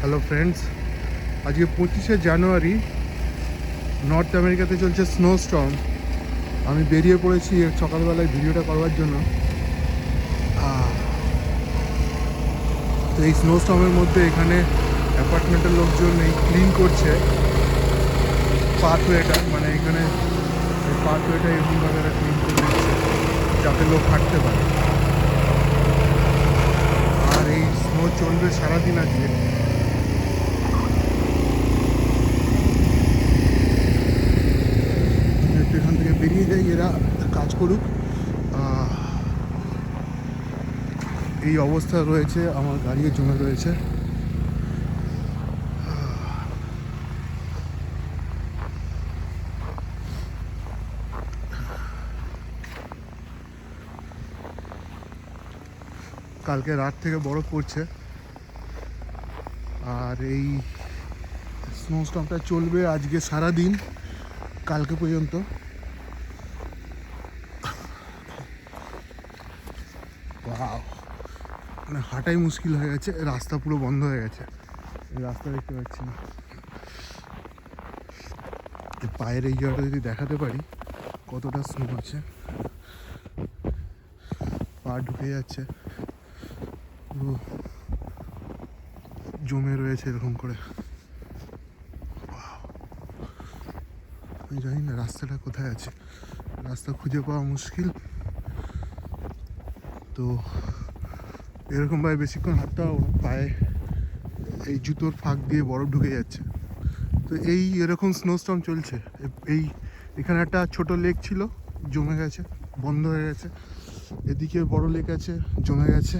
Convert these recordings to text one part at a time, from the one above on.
Hello friends, আজকে 25শে জানুয়ারি। North আমেরিকাতে চলছে স্নো স্টর্ম। আমি বেরিয়ে পড়েছি সকালবেলায় ভিডিওটা করবার জন্য। তো এই স্নো স্টর্মের মধ্যে এখানে অ্যাপার্টমেন্টের লোকজন এই ক্লিন করছে পাথওয়েটা, মানে এখানে এই পাথওয়েটা এরকমভাবে এরা ক্লিন করে দিচ্ছে যাতে লোক হাঁটতে পারে। আর এই স্নো চলবে সারাদিন আজকে। এখান থেকে বেরিয়ে যাই, এরা কাজ করুক। এই অবস্থা রয়েছে, আমার গাড়িও জমে রয়েছে। কালকে রাত থেকে বরফ পড়ছে আর এই স্নোস্টর্মটা চলবে আজকে সারা দিন, কালকে পর্যন্ত। মানে হাঁটাই মুশকিল হয়ে গেছে, রাস্তা পুরো বন্ধ হয়ে গেছে, রাস্তা দেখতে পাচ্ছি না। পায়ের এই জায়গাটা যদি দেখাতে পারি কতটা স্নো আছে, পা ঢুকে যাচ্ছে, পুরো জমে রয়েছে এরকম করে। আমি জানি না রাস্তাটা কোথায় আছে, রাস্তা খুঁজে পাওয়া মুশকিল। তো এরকমভাবে বেশিক্ষণ হাঁটতে হবে না, পায়ে এই জুতোর ফাঁক দিয়ে বরফ ঢুকে যাচ্ছে। তো এই এরকম স্নোস্টর্ম চলছে। এই এখানে একটা ছোট লেক ছিল, জমে গেছে, বন্ধ হয়ে গেছে। এদিকে বড় লেক আছে, জমে গেছে,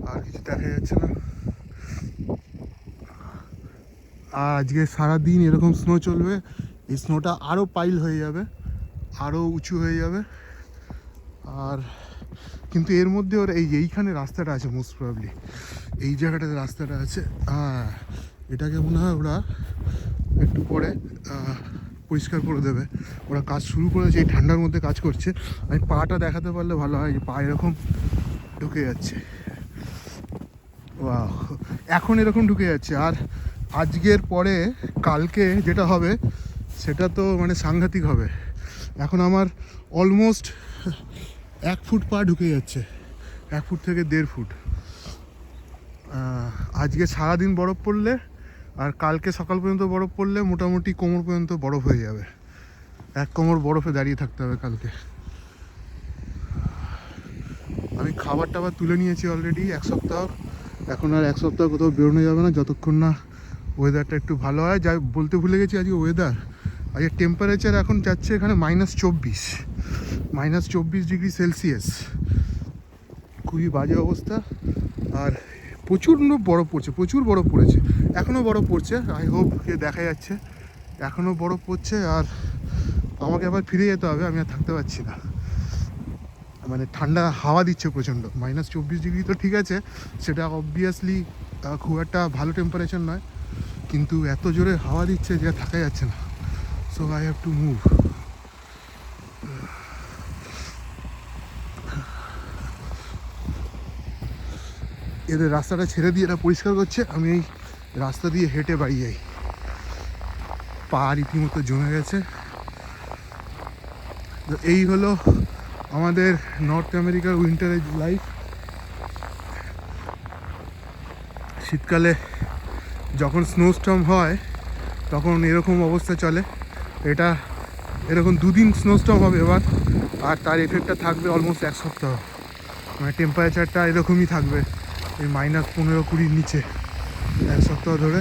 আর কিছু দেখা যাচ্ছে না। আর আজকে সারাদিন এরকম স্নো চলবে। এই স্নোটা আরও পাইল হয়ে যাবে, আরও উঁচু হয়ে যাবে। আর কিন্তু এর মধ্যে ওরা এইখানে রাস্তাটা আছে, মোস্ট প্রবাবলি এই জায়গাটাতে রাস্তাটা আছে। এটাকে মনে হয় ওরা একটু পরে পরিষ্কার করে দেবে। ওরা কাজ শুরু করেছে, এই ঠান্ডার মধ্যে কাজ করছে। আমি পাটা দেখাতে পারলে ভালো হয়, যে পা এরকম ঢুকে যাচ্ছে, এখন এরকম ঢুকে যাচ্ছে। আর আজকের পরে কালকে যেটা হবে সেটা তো মানে সাংঘাতিক হবে। এখন আমার অলমোস্ট 1 ফুট পা ঢুকে যাচ্ছে, 1 ফুট থেকে 1.5 ফুট। আজকে সারাদিন বরফ পড়লে আর কালকে সকাল পর্যন্ত বরফ পড়লে মোটামুটি কোমর পর্যন্ত বরফ হয়ে যাবে। 1 কোমর বরফে দাঁড়িয়ে থাকতে হবে কালকে। আমি খাবার টাবার তুলে নিয়েছি অলরেডি 1 সপ্তাহ। এখন আর 1 সপ্তাহ কোথাও বেরোনো যাবে না যতক্ষণ না ওয়েদারটা একটু ভালো হয়। যাই বলতে ভুলে গেছি, আজকে ওয়েদার, আজকে টেম্পারেচার এখন যাচ্ছে এখানে -24 ডিগ্রি সেলসিয়াস। খুবই বাজে অবস্থা। আর প্রচুর বরফ পড়ছে, প্রচুর বরফ পড়েছে, এখনও বরফ পড়ছে। আই হোপ দেখা যাচ্ছে এখনও বরফ পড়ছে। আর আমাকে আবার ফিরে যেতে হবে, আমি আর থাকতে পারছি না। মানে ঠান্ডা হাওয়া দিচ্ছে প্রচণ্ড। -24 ডিগ্রি তো ঠিক আছে, সেটা অবভিয়াসলি খুব একটা ভালো টেম্পারেচার নয়, কিন্তু এত জোরে হাওয়া দিচ্ছে যে থাকা যাচ্ছে না। So I have to move. এদের রাস্তাটা ছেড়ে দিয়ে এরা পরিষ্কার করছে, আমি এই রাস্তা দিয়ে হেঁটে বাড়ি যাই। পা রীতিমতো জমে গেছে। তো এই হলো আমাদের নর্থ আমেরিকার উইন্টারের লাইফ। শীতকালে যখন স্নোস্টর্ম হয় তখন এরকম অবস্থা চলে। এটা এরকম 2 দিন স্নোস্টর্ম হবে এবার, আর তার এফেক্টটা থাকবে অলমোস্ট 1 সপ্তাহ। মানে টেম্পারেচারটা এরকমই থাকবে, এই -15-20 নিচে 1 সপ্তাহ ধরে।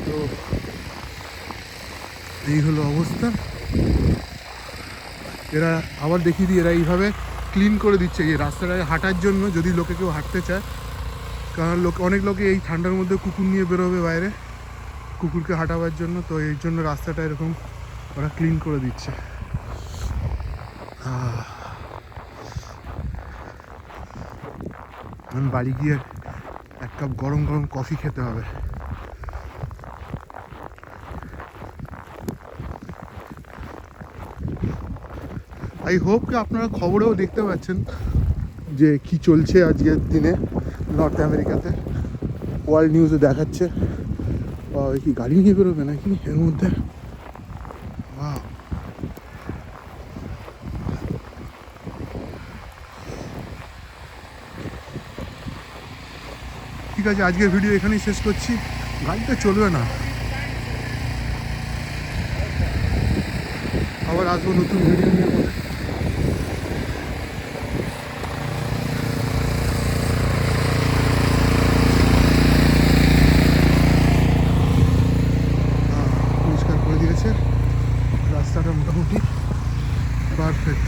তো এই হলো অবস্থা। এরা আবার দেখিয়ে দিই, এরা এইভাবে ক্লিন করে দিচ্ছে এই রাস্তাটায় হাঁটার জন্য, যদি লোকে কেউ হাঁটতে চায়। কারণ অনেক লোকে এই ঠান্ডার মধ্যে কুকুর নিয়ে বেরোবে বাইরে, কুকুরকে হাঁটাবার জন্য। তো এই জন্য রাস্তাটা এরকম ওরা ক্লিন করে দিচ্ছে। আমি বাড়ি গিয়ে 1 কাপ গরম গরম কফি খেতে হবে। আই হোপ কি আপনারা খবরেও দেখতে পাচ্ছেন যে কি চলছে আজকের দিনে নর্থ আমেরিকাতে। ওয়ার্ল্ড নিউজে দেখাচ্ছে। কি গাড়ি নিয়ে বেরোবে নাকি এর মধ্যে? Wow. ঠিক আছে, আজকের ভিডিও এখানেই শেষ করছি। গাড়িটা চলবে না, আবার আসবো নতুন ভিডিও নিয়ে পরে। পরিষ্কার করে দিয়েছে রাস্তাটা, মোটামুটি পারফেক্ট।